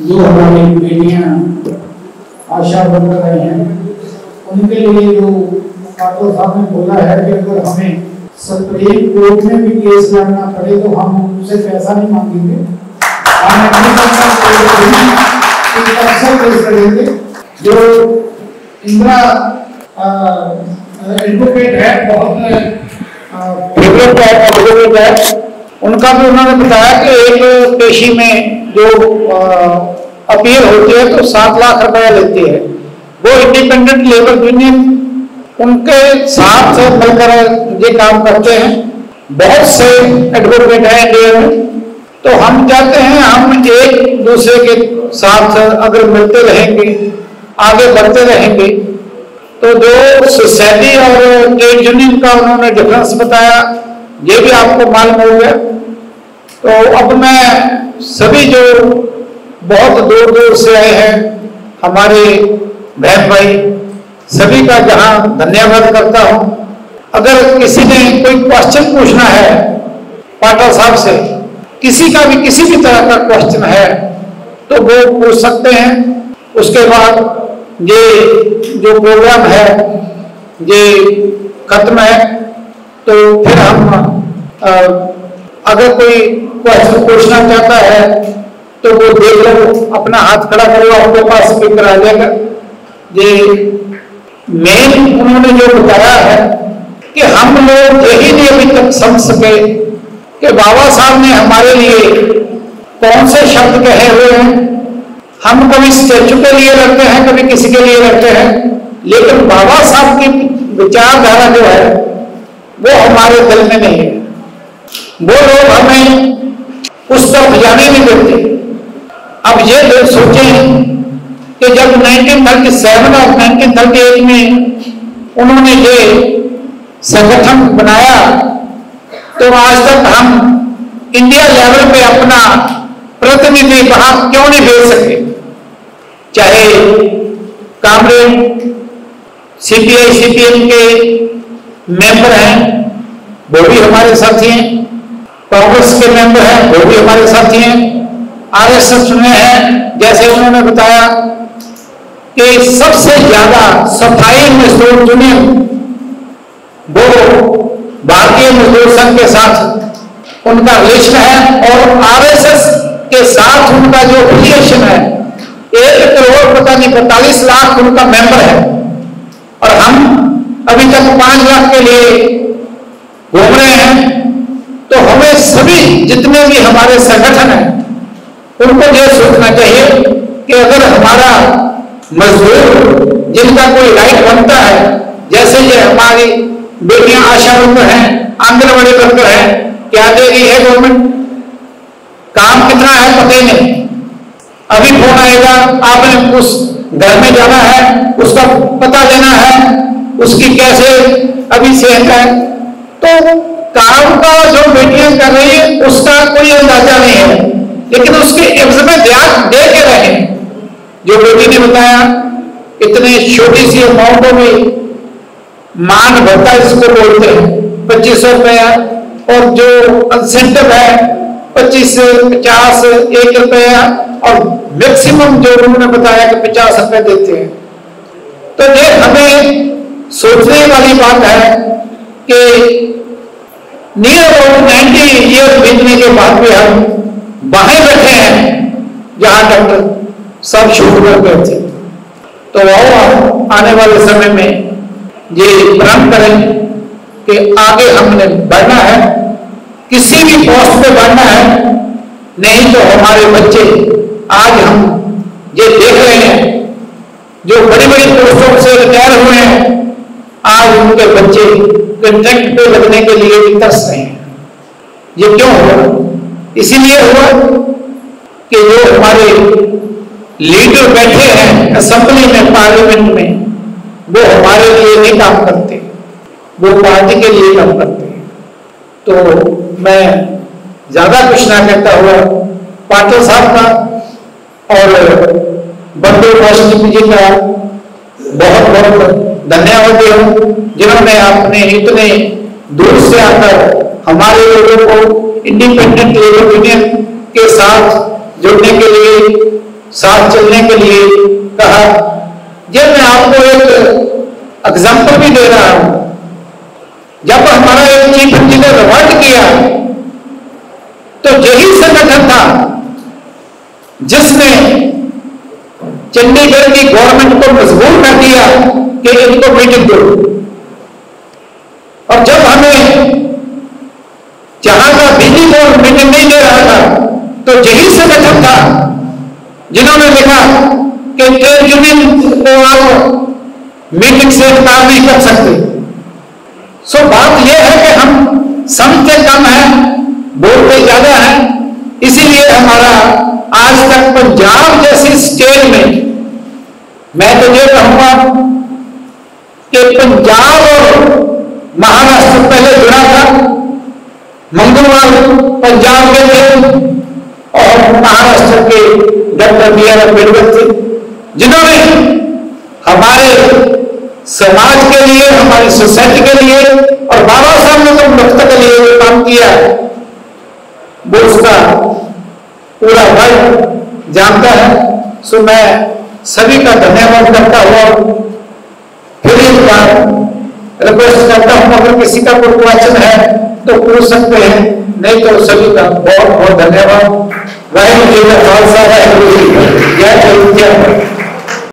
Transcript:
जो हमारी बेटियां आशा बन रही हैं, उनके लिए जो पाटिल साहब ने बोला है कि अगर हमें सुप्रीम कोर्ट में भी केस लड़ना पड़े तो हम उनसे पैसा नहीं मांगेंगे, हम केस लड़ेंगे। जो इंदिरा एडवोकेट है, बहुत फेवरेट है, उनका भी उन्होंने बताया कि एक पेशी में जो अपील होती है तो 7 लाख रुपया लेती है। वो इंडिपेंडेंट लेबर यूनियन उनके साथ मिलकर ये काम करते हैं। बहुत से एडवोकेट हैं इंडिया में, तो हम चाहते हैं हम एक दूसरे के साथ अगर मिलते रहेंगे, आगे बढ़ते रहेंगे, तो जो सोसाइटी और ट्रेड यूनियन का उन्होंने डिफरेंस बताया, ये भी आपको मालूम हो गया। तो अब मैं सभी जो बहुत दूर दूर से आए हैं हमारे बहन भाई, सभी का जहां धन्यवाद करता हूं। अगर किसी ने कोई क्वेश्चन पूछना है पाटिल साहब से, किसी का भी किसी भी तरह का क्वेश्चन है तो वो पूछ सकते हैं। उसके बाद ये जो प्रोग्राम है ये खत्म है, तो फिर हम अगर कोई क्वेश्चन पूछना चाहता है तो वो देख लो, अपना हाथ खड़ा करो, आपके पास स्पीकर आ जाएगा। ये मेन उन्होंने जो बताया है कि हम लोग यही नहीं अभी तक समझ सके कि बाबा साहब ने हमारे लिए कौन से शब्द कहे हुए हैं। हम कभी स्टैचू के लिए लड़ते हैं, कभी किसी के लिए लड़ते हैं, लेकिन बाबा साहब की विचारधारा जो है वो हमारे दिल में नहीं है। वो लोग हमें उस तरफ जाने नहीं देते। अब ये लोग सोचें कि जब 1937 और 1938 में उन्होंने ये संगठन बनाया, तो आज तक हम इंडिया लेवल पे अपना प्रतिनिधि वहां क्यों नहीं भेज सके। चाहे कामरेड सीपीआई सीपीएम के मेंबर हैं, वो भी हमारे साथी हैं, कांग्रेस के मेंबर हैं, वो भी हमारे साथी हैं, आरएसएस में हैं। जैसे उन्होंने बताया कि सबसे ज्यादा सफाई मजदूर यूनियन वो भारतीय मजदूर संघ के साथ उनका रिलेशन है, और आरएसएस के साथ उनका जो रिलेशन है 1 करोड़ पता नहीं 45 लाख उनका मेंबर है, और हम अभी तक 5 लाख के लिए घूम रहे हैं। तो हमें सभी जितने भी हमारे संगठन हैं उनको यह सोचना चाहिए कि अगर हमारा मजदूर जिनका कोई राइट बनता है, जैसे ये हमारी बेटियां आशा वर्कर हैं, आंगनबाड़ी वर्कर हैं, क्या दे रही है गवर्नमेंट, काम कितना है पता ही नहीं। अभी फोन आएगा, आपने उस घर में जाना है, उसका पता लेना है, उसकी कैसे अभी सेहत है। तो काम का जो बेटियां कर रही है उसका कोई अंदाजा नहीं है, लेकिन उसके एवज में ध्यान दे के रहे। जो बेटी ने बताया इतने छोटी सी अमाउंट में मान भत्ता इसको बोलते हैं 2500 रुपया, और जो इंसेंटिव है 25 से 50 1 रुपया, और मैक्सिमम जो उन्होंने बताया कि 50 रुपए देते हैं। तो ये हमें सोचने वाली बात है कि नियर अबाउट 90 ईयर बीतने के बाद भी हम बाहर बैठे हैं जहां डॉक्टर सब छूट कर गए थे। तो आओ आने वाले समय में ये प्रण करें कि आगे हमने बढ़ना है, किसी भी पोस्ट पे बढ़ना है, नहीं तो हमारे बच्चे आज हम ये देख रहे हैं जो बड़ी बड़ी पोस्टों से रिटायर हुए हैं, आज उनके बच्चे कंट्रैक्ट पे लगने के लिए भी तरस रहे हैं। ये क्यों हुआ? इसीलिए हुआ कि जो हमारे लीडर बैठे हैं असेंबली में, पार्लियामेंट में, वो हमारे लिए नहीं काम करते, वो पार्टी के लिए काम करते हैं। तो मैं ज्यादा कुछ ना कहता हुआ पाटिल साहब का और बंधु कौशिक जी का बहुत बहुत धन्यवाद हूं, जिन्होंने अपने इतने दूर से आकर हमारे लोगों को इंडिपेंडेंट लेबर यूनियन के साथ जुड़ने के लिए साथ चलने के लिए कहा। ये मैं आपको एक एग्जाम्पल भी दे रहा हूं। जब हमारा एक चीफ इंजीनियर रिवर्ट किया तो यही संगठन था जिसने चंडीगढ़ की गवर्नमेंट को मजबूर कर दिया कि इनको मीटिंग दो। और जब हमें जहां का बिजली बोर्ड मीटिंग नहीं दे रहा था तो यही संगठन था जिन्होंने लिखा कि ट्रेड यूनियन को आप मीटिंग से इनकार नहीं कर सकते। सो बात यह है कि हम समझते कम है, बोलते ज्यादा है। इसीलिए हमारा आज तक पंजाब जैसी स्टेट में, मैं तो ये कहूंगा कि पंजाब और महाराष्ट्र पहले जुड़ा था। मंगलवार पंजाब के थे और महाराष्ट्र के डॉक्टर बी आर अम्बेडकर थे, जिन्होंने हमारे समाज के लिए, हमारी सोसाइटी के लिए और बाबा साहब ने तो मुक्त के लिए जो काम किया वो उसका पूरा वर्ग जानता है। सो मैं सभी का धन्यवाद करता हुआ फिर एक बार रिक्वेस्ट करता हूं, अगर किसी का कोई क्वेश्चन है तो पूछ सकते हैं, नहीं तो सभी का बहुत बहुत धन्यवाद। वाहिगुरू जी का खालसा, वाहिगुरू जी की जय।